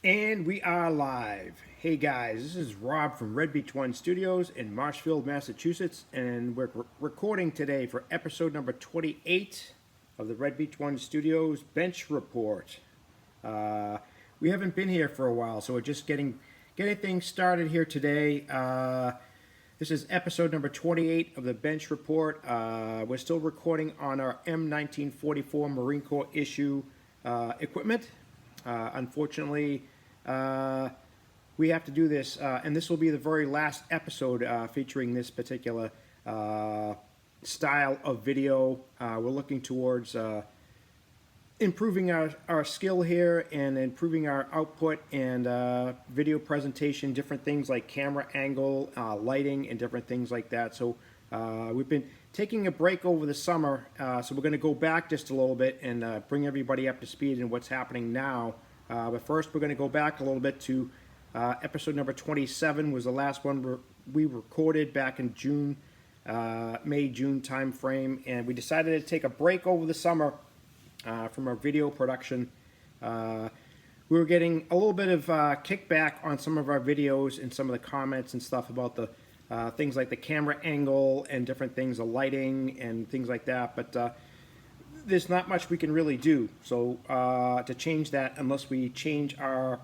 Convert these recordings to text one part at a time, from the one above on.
And we are live. Hey guys, this is Rob from RB1S Studios in Marshfield, Massachusetts, and we're recording today for episode number 28 of the RB1S Studios Bench Report. We haven't been here for a while, so we're just getting things started here today. This is episode number 28 of the Bench Report. We're still recording on our M1944 Marine Corps issue equipment. Unfortunately, we have to do this, and this will be the very last episode featuring this particular style of video. We're looking towards improving our skill here and improving our output and video presentation, different things like camera angle, lighting, and different things like that. So we've been taking a break over the summer, so we're going to go back just a little bit and bring everybody up to speed in what's happening now. But first, we're going to go back a little bit to episode number 27 was the last one we recorded back in June, May-June time frame, and we decided to take a break over the summer from our video production. We were getting a little bit of kickback on some of our videos and some of the comments and stuff about the things like the camera angle and different things, the lighting and things like that, but there's not much we can really do so to change that unless we change our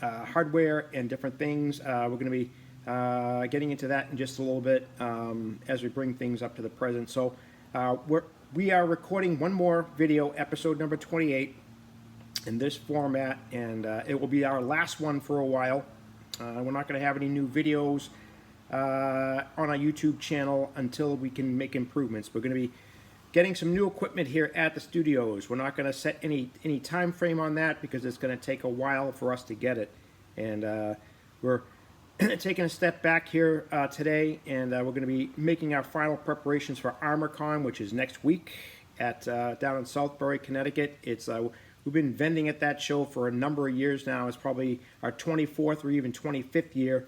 hardware and different things. We're going to be getting into that in just a little bit as we bring things up to the present. So we are recording one more video, episode number 28, in this format, and it will be our last one for a while. We're not going to have any new videos on our YouTube channel until we can make improvements. We're going to be getting some new equipment here at the studios. We're not going to set any time frame on that because it's going to take a while for us to get it. And we're taking a step back here today, and we're going to be making our final preparations for ArmorCon, which is next week at down in Southbury, Connecticut. It's we've been vending at that show for a number of years now. It's probably our 24th or even 25th year,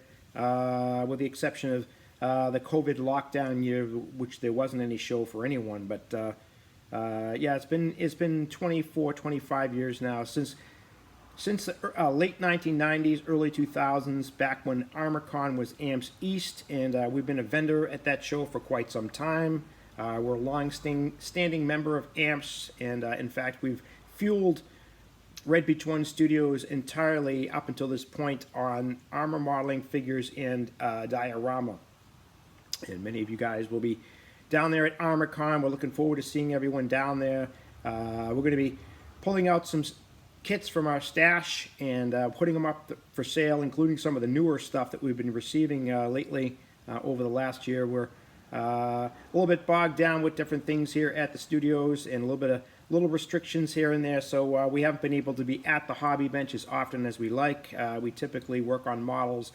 with the exception of the COVID lockdown year, which there wasn't any show for anyone. But yeah, it's been 24, 25 years now since the late 1990s, early 2000s, back when ArmorCon was AMPS East, and we've been a vendor at that show for quite some time. We're a long-standing member of AMPS, and in fact, we've fueled RB1S Studios entirely up until this point on armor modeling, figures, and diorama. And many of you guys will be down there at ArmorCon. We're looking forward to seeing everyone down there. We're going to be pulling out some kits from our stash and putting them up for sale, including some of the newer stuff that we've been receiving lately over the last year. We're a little bit bogged down with different things here at the studios and a little restrictions here and there, so we haven't been able to be at the hobby bench as often as we like. We typically work on models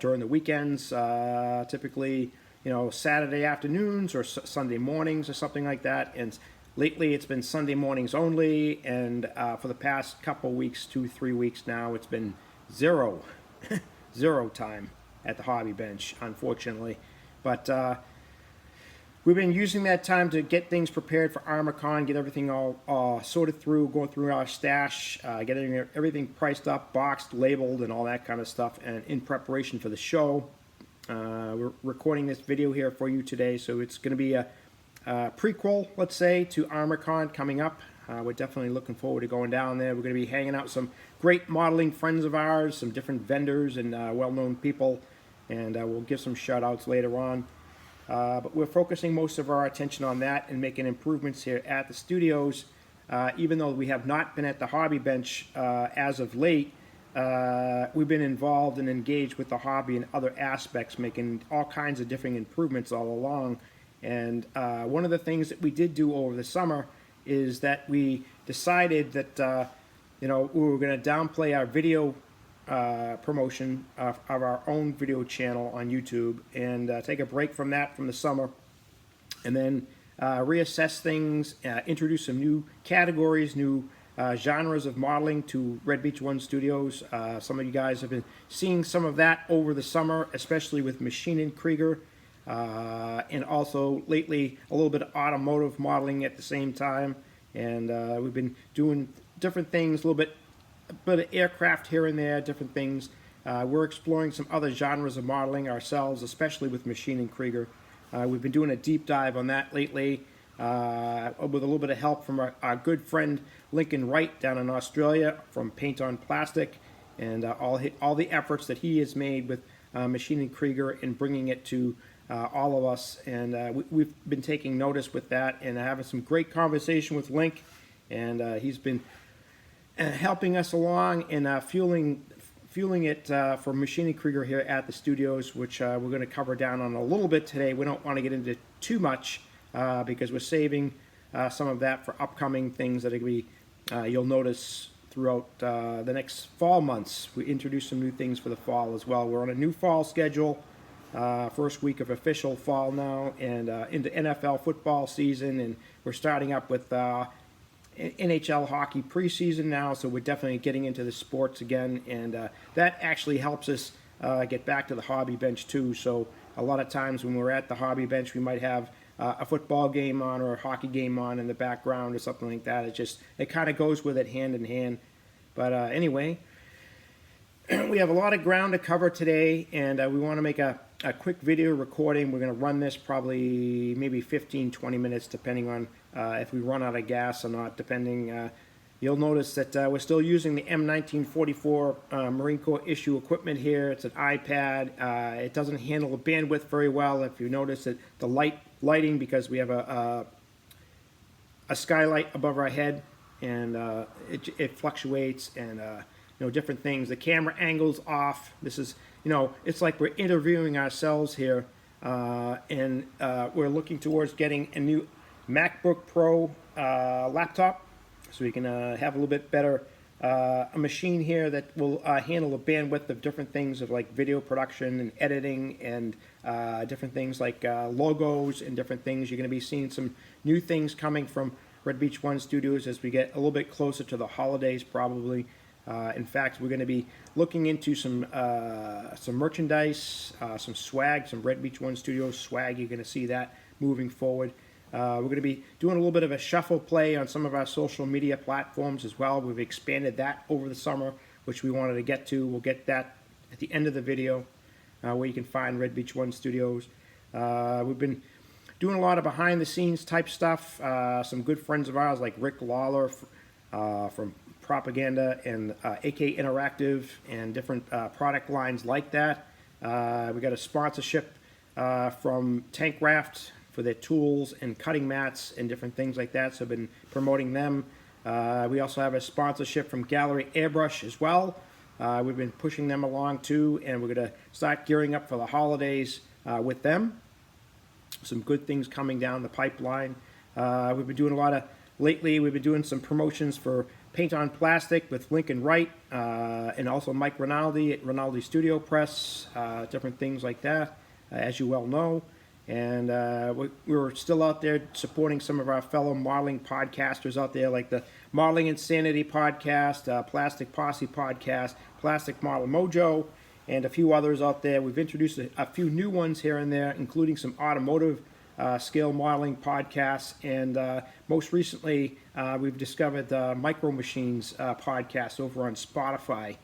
during the weekends, typically, Saturday afternoons or Sunday mornings or something like that. And lately it's been Sunday mornings only, and for the past couple weeks, 2-3 weeks now, it's been zero time at the hobby bench, unfortunately. But we've been using that time to get things prepared for ArmorCon, get everything all sorted through, going through our stash, getting everything priced up, boxed, labeled, and all that kind of stuff, and in preparation for the show. We're recording this video here for you today, so it's going to be a prequel, let's say, to ArmorCon coming up. We're definitely looking forward to going down there. We're going to be hanging out with some great modeling friends of ours, some different vendors and well-known people, and we'll give some shout-outs later on. But we're focusing most of our attention on that and making improvements here at the studios. Even though we have not been at the hobby bench as of late, we've been involved and engaged with the hobby in other aspects, making all kinds of different improvements all along. And one of the things that we did do over the summer is that we decided that we were going to downplay our video promotion of our own video channel on YouTube and take a break from that from the summer, and then reassess things, introduce some new categories, new genres of modeling to RB1S Studios. Some of you guys have been seeing some of that over the summer, especially with Machine and Krieger, and also lately a little bit of automotive modeling at the same time. And we've been doing different things, a little bit bit of aircraft here and there, different things. We're exploring some other genres of modeling ourselves, especially with Machine and Krieger. We've been doing a deep dive on that lately with a little bit of help from our good friend Lincoln Wright down in Australia from Paint on Plastic, and all the efforts that he has made with Machine and Krieger and bringing it to all of us. And we've been taking notice with that and having some great conversation with Link, and he's been helping us along and fueling it for Machine and Krieger here at the studios, which we're going to cover down on a little bit today. We don't want to get into too much because we're saving some of that for upcoming things that are going to be, you'll notice throughout the next fall months. We introduced some new things for the fall as well. We're on a new fall schedule, first week of official fall now, and into NFL football season, and we're starting up with NHL hockey preseason now, so we're definitely getting into the sports again, and that actually helps us get back to the hobby bench too. So a lot of times when we're at the hobby bench, we might have a football game on or a hockey game on in the background or something like that. It kind of goes with it hand in hand. But anyway, we have a lot of ground to cover today, and we want to make a quick video recording. We're going to run this probably maybe 15-20 minutes depending on if we run out of gas or not, depending. You'll notice that we're still using the M1944 Marine Corps issue equipment here. It's an iPad. It doesn't handle the bandwidth very well. If you notice that the lighting, because we have a skylight above our head, and it fluctuates, and different things. The camera angle's off. This is, it's like we're interviewing ourselves here, and we're looking towards getting a new MacBook Pro laptop, so we can have a little bit better a machine here that will handle the bandwidth of different things of like video production and editing and different things like logos and different things. You're going to be seeing some new things coming from RB1S Studios as we get a little bit closer to the holidays probably. In fact, we're going to be looking into some merchandise, some swag, some RB1S Studios swag. You're going to see that moving forward. We're going to be doing a little bit of a shuffle play on some of our social media platforms as well. We've expanded that over the summer, which we wanted to get to. We'll get that at the end of the video, where you can find RB1S Studios. We've been doing a lot of behind-the-scenes type stuff. Some good friends of ours like Rick Lawler from Propaganda and AK Interactive and different product lines like that. We got a sponsorship from Tankraft for their tools and cutting mats and different things like that, so I've been promoting them. We also have a sponsorship from Gallery Airbrush as well. We've been pushing them along too, and we're going to start gearing up for the holidays with them. Some good things coming down the pipeline. We've been doing a lot of, lately we've been doing some promotions for Paint on Plastic with Lincoln Wright, and also Mike Rinaldi at Rinaldi Studio Press, different things like that, as you well know. And we're still out there supporting some of our fellow modeling podcasters out there, like the Modeling Insanity podcast, Plastic Posse podcast, Plastic Model Mojo, and a few others out there. We've introduced a few new ones here and there, including some automotive scale modeling podcasts, and most recently we've discovered the Micro Machines podcast over on Spotify,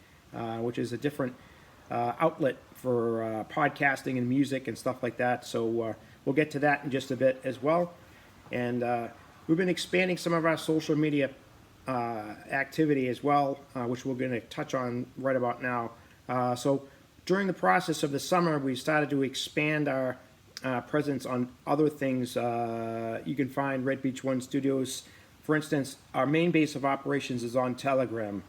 which is a different outlet for podcasting and music and stuff like that. So we'll get to that in just a bit as well. And we've been expanding some of our social media activity as well, which we're going to touch on right about now. So during the process of the summer, we started to expand our presence on other things. You can find RB1S Studios. For instance, our main base of operations is on Telegram.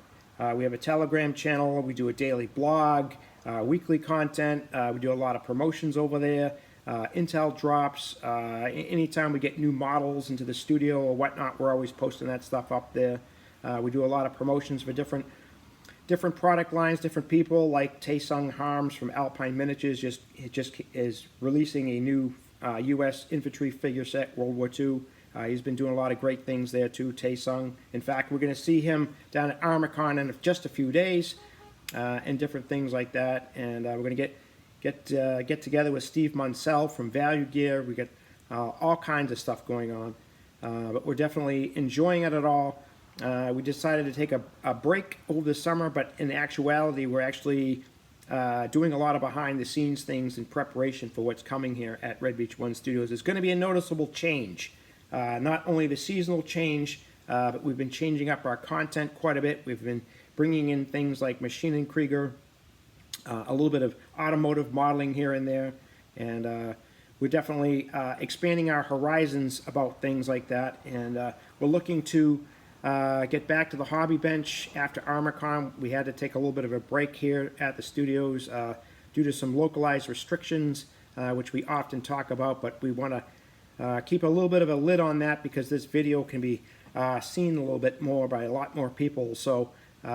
We have a Telegram channel. We do a daily blog, weekly content. We do a lot of promotions over there, Intel drops. Anytime we get new models into the studio or whatnot, we're always posting that stuff up there. We do a lot of promotions for different product lines, different people, like Tae-Sung Harms from Alpine Miniatures just is releasing a new U.S. infantry figure set, World War II. He's been doing a lot of great things there too, Tae-Sung. In fact, we're going to see him down at ArmorCon in just a few days, and different things like that. And we're going to get together with Steve Munsell from Value Gear. We got all kinds of stuff going on, but we're definitely enjoying it at all. We decided to take a break over the summer, but in actuality, we're actually doing a lot of behind-the-scenes things in preparation for what's coming here at RB1S Studios. It's going to be a noticeable change. Not only the seasonal change, but we've been changing up our content quite a bit. We've been bringing in things like Machine & Krieger, a little bit of automotive modeling here and there, and we're definitely expanding our horizons about things like that, and we're looking to get back to the hobby bench after ArmorCon. We had to take a little bit of a break here at the studios due to some localized restrictions, which we often talk about, but we want to keep a little bit of a lid on that because this video can be seen a little bit more by a lot more people. So we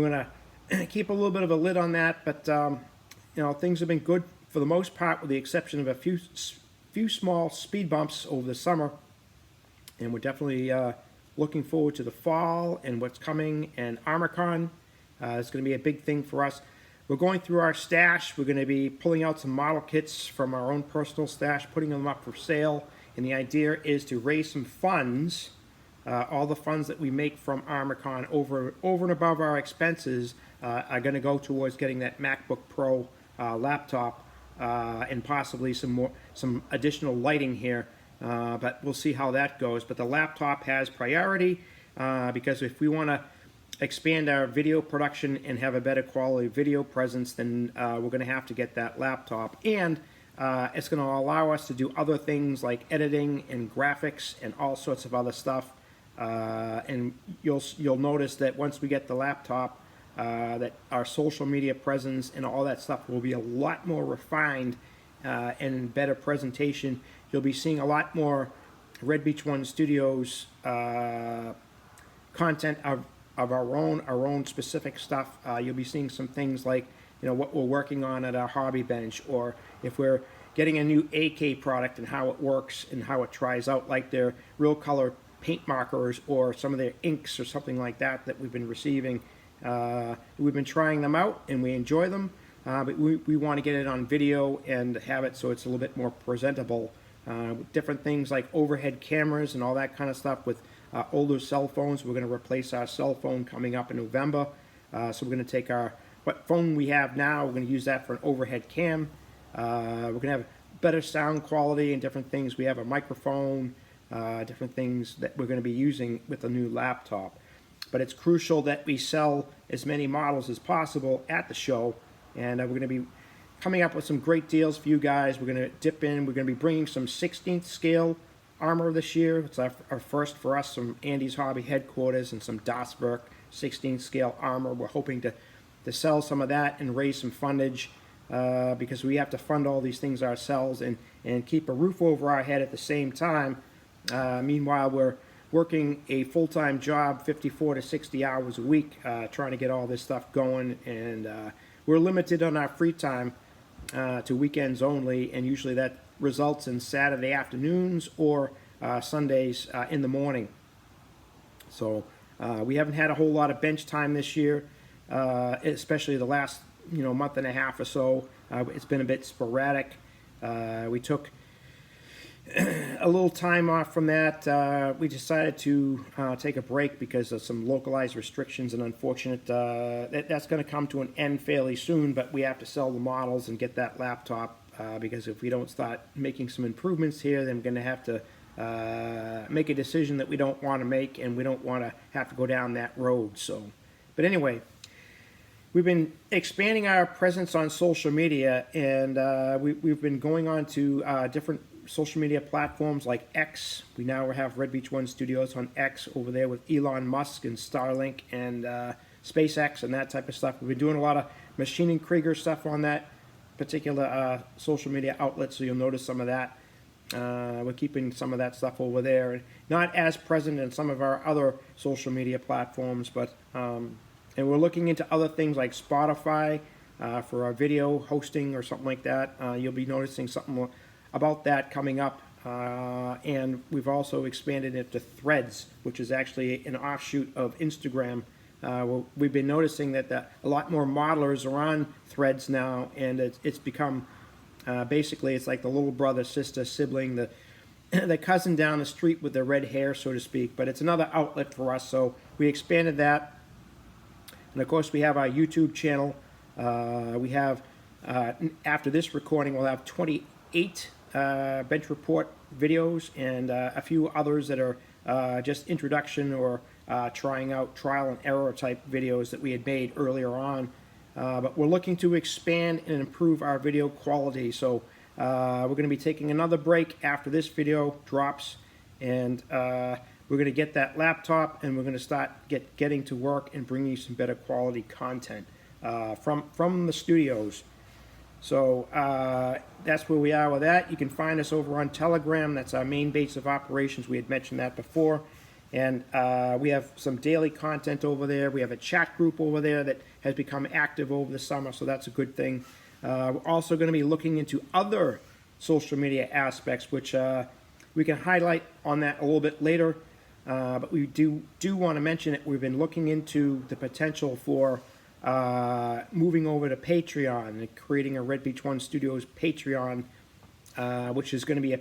want to keep a little bit of a lid on that, but you know, things have been good for the most part, with the exception of a few small speed bumps over the summer, and we're definitely looking forward to the fall and what's coming, and ArmorCon. It's going to be a big thing for us. We're going through our stash. We're going to be pulling out some model kits from our own personal stash, putting them up for sale, and the idea is to raise some funds. All the funds that we make from ArmorCon over and above our expenses are going to go towards getting that MacBook Pro laptop and possibly some additional lighting here. But we'll see how that goes. But the laptop has priority because if we want to expand our video production and have a better quality video presence, then we're going to have to get that laptop. And it's going to allow us to do other things like editing and graphics and all sorts of other stuff. And you'll notice that once we get the laptop, that our social media presence and all that stuff will be a lot more refined and better presentation. You'll be seeing a lot more RB1S Studios content of our own specific stuff. You'll be seeing some things like, you know, what we're working on at our hobby bench, or if we're getting a new AK product and how it works and how it tries out, like their real color paint markers or some of their inks or something like that that we've been receiving. We've been trying them out and we enjoy them, but we want to get it on video and have it so it's a little bit more presentable. Different things like overhead cameras and all that kind of stuff with older cell phones. We're going to replace our cell phone coming up in November. So we're going to take what phone we have now, we're going to use that for an overhead cam. We're going to have better sound quality and different things. We have a microphone, different things that we're going to be using with the new laptop. But it's crucial that we sell as many models as possible at the show, and we're going to be coming up with some great deals for you guys. We're going to dip in. We're going to be bringing some 16th scale armor this year. It's our first for us from Andy's Hobby headquarters, and some Das Werk 16th scale armor. We're hoping to sell some of that and raise some fundage because we have to fund all these things ourselves and keep a roof over our head at the same time. Meanwhile, we're working a full-time job, 54 to 60 hours a week, trying to get all this stuff going, and we're limited on our free time to weekends only, and usually that results in Saturday afternoons or Sundays in the morning. So we haven't had a whole lot of bench time this year, especially the last month and a half or so. It's been a bit sporadic. We took a little time off from that. We decided to take a break because of some localized restrictions, and unfortunate that's going to come to an end fairly soon, but we have to sell the models and get that laptop because if we don't start making some improvements here, then we're going to have to make a decision that we don't want to make, and we don't want to have to go down that road. So, but anyway, we've been expanding our presence on social media, and we've been going on to different social media platforms like X. We now have RB1S Studios on X over there with Elon Musk and Starlink and SpaceX and that type of stuff. We've been doing a lot of Machine & Krieger stuff on that particular social media outlet, so you'll notice some of that. We're keeping some of that stuff over there. Not as present in some of our other social media platforms, but and we're looking into other things like Spotify for our video hosting or something like that. You'll be noticing something about that coming up, and we've also expanded it to Threads, which is actually an offshoot of Instagram. We've been noticing that a lot more modelers are on Threads now, and it's become basically it's like the little brother, sister, sibling, the cousin down the street with the red hair, so to speak. But it's another outlet for us, so we expanded that. And of course, we have our YouTube channel. We have, after this recording, we'll have 28 bench report videos and a few others that are just introduction or trying out trial and error type videos that we had made earlier on. But we're looking to expand and improve our video quality. So we're going to be taking another break after this video drops, and we're going to get that laptop and we're going to start getting to work and bringing you some better quality content from the studios. So that's where we are with that. You can find us over on Telegram. That's our main base of operations. We had mentioned that before. And we have some daily content over there. We have a chat group over there that has become active over the summer, so that's a good thing. We're also going to be looking into other social media aspects, which we can highlight on that a little bit later. But we do want to mention that we've been looking into the potential for moving over to Patreon and creating a Red Beach One Studios Patreon, which is going to be a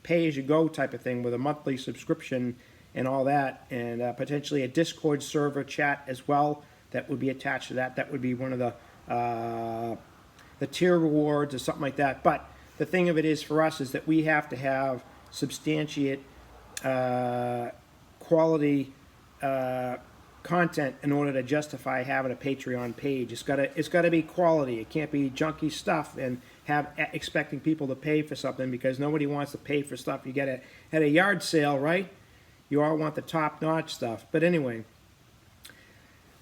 pay-as-you-go type of thing with a monthly subscription and all that, and potentially a Discord server chat as well that would be attached to that. That would be one of the tier rewards or something like that. But the thing of it is for us is that we have to have substantiate quality content in order to justify having a Patreon page. It's got to be quality. It can't be junky stuff and expecting people to pay for something, because nobody wants to pay for stuff you get at a yard sale, right? You all want the top-notch stuff. But anyway,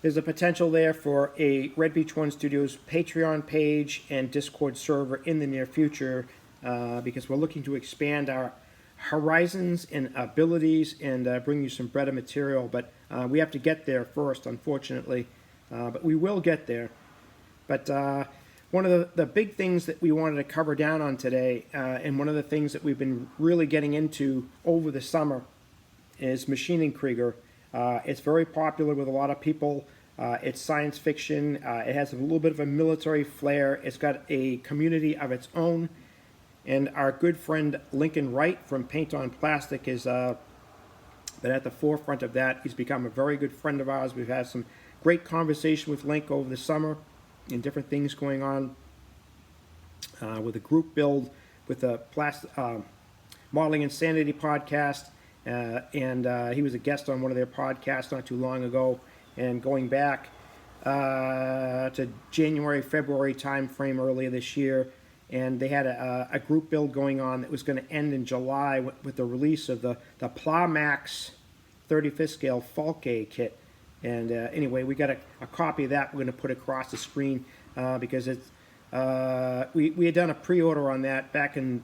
there's a potential there for a Red Beach One Studios Patreon page and Discord server in the near future, because we're looking to expand our horizons and abilities and bring you some better material. But we have to get there first, unfortunately. But we will get there. But one of the big things that we wanted to cover down on today, and one of the things that we've been really getting into over the summer, is Machining Krieger. It's very popular with a lot of people. It's science fiction. It has a little bit of a military flair. It's got a community of its own. And our good friend Lincoln Wright from Paint on Plastic has been at the forefront of that. He's become a very good friend of ours. We've had some great conversation with Link over the summer and different things going on with a group build with the Modeling Insanity podcast. And he was a guest on one of their podcasts not too long ago. And going back to January, February time frame earlier this year, and they had a group build going on that was going to end in July with the release of the Plamax 35th scale Falke kit. And anyway, we got a copy of that we're going to put across the screen because it's we had done a pre-order on that back in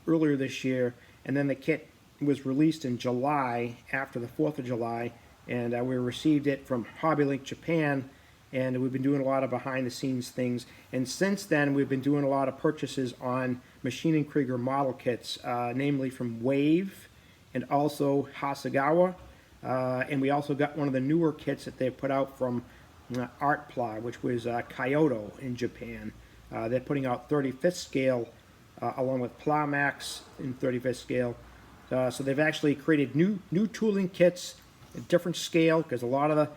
earlier this year, and then the kit was released in July after the 4th of July, and we received it from HobbyLink Japan. And we've been doing a lot of behind-the-scenes things. And since then, we've been doing a lot of purchases on Machining Krieger model kits, namely from Wave and also Hasegawa. And we also got one of the newer kits that they put out from Artpla, which was Kyoto in Japan. They're putting out 35th scale along with Plamax in 35th scale. So they've actually created new tooling kits, a different scale, because a lot of the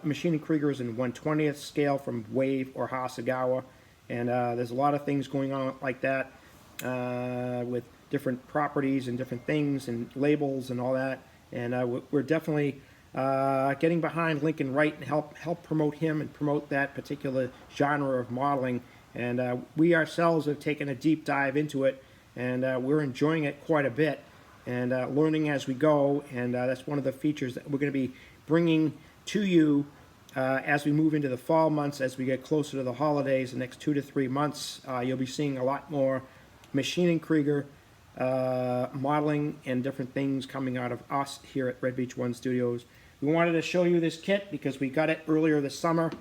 Machining Krieger is in 1/20th scale from Wave or Hasegawa, and there's a lot of things going on like that with different properties and different things and labels and all that. And we're definitely getting behind Lincoln Wright and help promote him and promote that particular genre of modeling. And we ourselves have taken a deep dive into it, and we're enjoying it quite a bit and learning as we go. And that's one of the features that we're going to be bringing to you as we move into the fall months, as we get closer to the holidays, the next 2 to 3 months. You'll be seeing a lot more Machining Krieger modeling and different things coming out of us here at Red Beach One Studios. We wanted to show you this kit because we got it earlier this summer.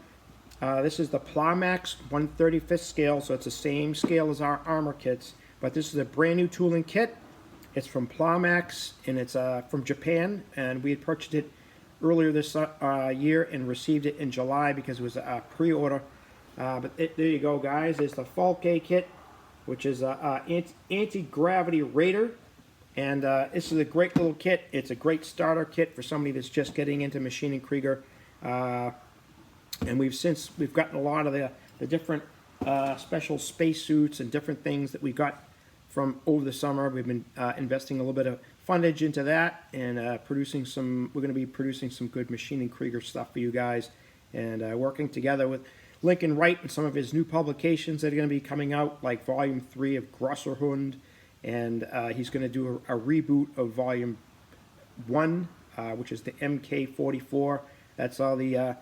This is the Plamax 1/35th scale, so it's the same scale as our armor kits, but this is a brand new tooling kit. It's from Plamax, and it's from Japan, and we had purchased it earlier this year and received it in July because it was a pre-order. But there you go, guys. There's the Falke kit, which is a anti-gravity raider. And this is a great little kit. It's a great starter kit for somebody that's just getting into machining Krieger. And we've gotten a lot of the different special spacesuits and different things that we got from over the summer. We've been investing a little bit of fundage into that, and we're going to be producing some good machining Krieger stuff for you guys, and working together with Lincoln Wright and some of his new publications that are going to be coming out, like Volume 3 of Grosserhund, and he's going to do a reboot of Volume 1, which is the MK44. That's all the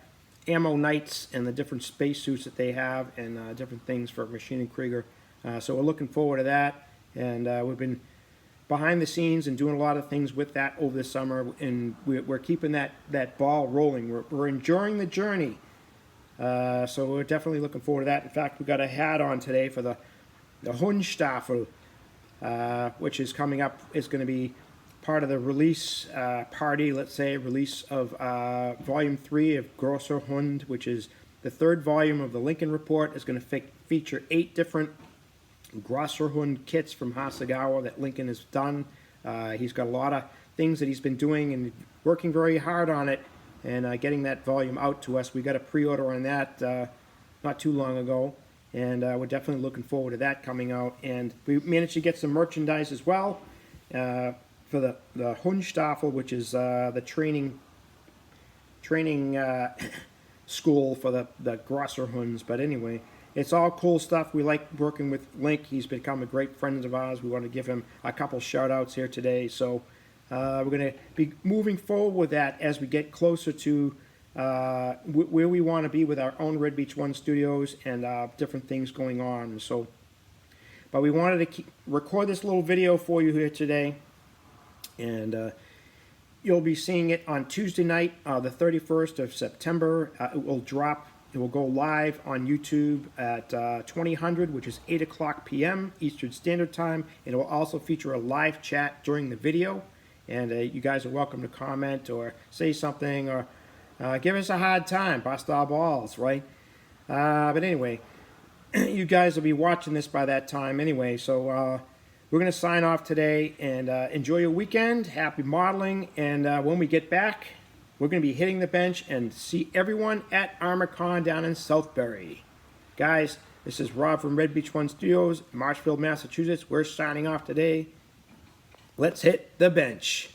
ammo knights and the different spacesuits that they have, and different things for machining Krieger. So we're looking forward to that, and we've been behind the scenes and doing a lot of things with that over the summer, and we're keeping that ball rolling. We're enjoying the journey. So we're definitely looking forward to that. In fact, we got a hat on today for the Hundstaffel, which is coming up. It's going to be part of the release party, let's say, release of Volume 3 of Grosser Hund, which is the third volume of the Lincoln Report. It's going to feature 8 different Grosser Hund kits from Hasegawa that Lincoln has done. He's got a lot of things that he's been doing and working very hard on it, and getting that volume out to us. We got a pre-order on that not too long ago, and we're definitely looking forward to that coming out. And we managed to get some merchandise as well for the Hundstaffel, which is the training school for the Grosser Hunds. But anyway, it's all cool stuff. We like working with Link. He's become a great friend of ours. We want to give him a couple shout outs here today. So we're going to be moving forward with that as we get closer to where we want to be with our own Red Beach 1 studios and different things going on. So, but we wanted to record this little video for you here today, and you'll be seeing it on Tuesday night, the 31st of September. It will drop. It will go live on YouTube at 2000, which is 8 o'clock p.m. Eastern Standard Time. It will also feature a live chat during the video, and you guys are welcome to comment or say something or give us a hard time, bust our balls, right? But anyway, you guys will be watching this by that time anyway, so we're going to sign off today, and enjoy your weekend. Happy modeling, and when we get back, we're going to be hitting the bench and see everyone at ArmorCon down in Southbury. Guys, this is Rob from Red Beach 1 Studios, Marshfield, Massachusetts. We're signing off today. Let's hit the bench.